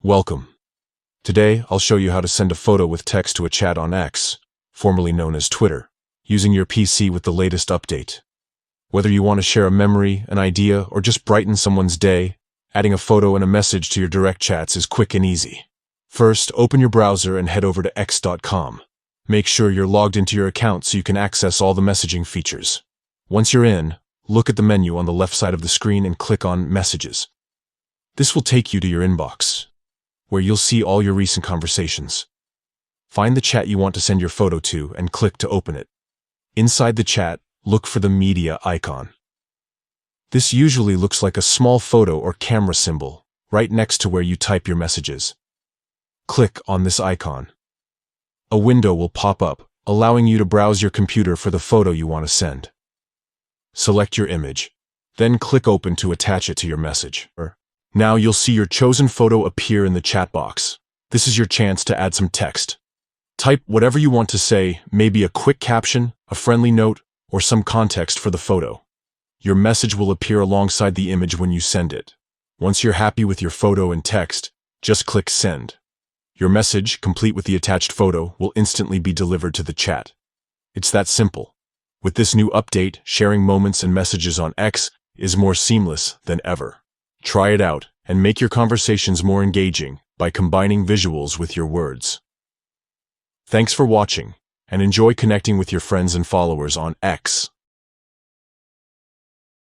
Welcome. Today, I'll show you how to send a photo with text to a chat on X, formerly known as Twitter, using your PC with the latest update. Whether you want to share a memory, an idea, or just brighten someone's day, adding a photo and a message to your direct chats is quick and easy. First, open your browser and head over to x.com. Make sure you're logged into your account so you can access all the messaging features. Once you're in, look at the menu on the left side of the screen and click on Messages. This will take you to your inbox, where you'll see all your recent conversations. Find the chat you want to send your photo to and click to open it. Inside the chat, look for the media icon. This usually looks like a small photo or camera symbol, right next to where you type your messages. Click on this icon. A window will pop up, allowing you to browse your computer for the photo you want to send. Select your image, then click Open to attach it to your message. Now you'll see your chosen photo appear in the chat box. This is your chance to add some text. Type whatever you want to say, maybe a quick caption, a friendly note, or some context for the photo. Your message will appear alongside the image when you send it. Once you're happy with your photo and text, just click Send. Your message, complete with the attached photo, will instantly be delivered to the chat. It's that simple. With this new update, sharing moments and messages on X is more seamless than ever. Try it out and make your conversations more engaging by combining visuals with your words. Thanks for watching, and enjoy connecting with your friends and followers on X.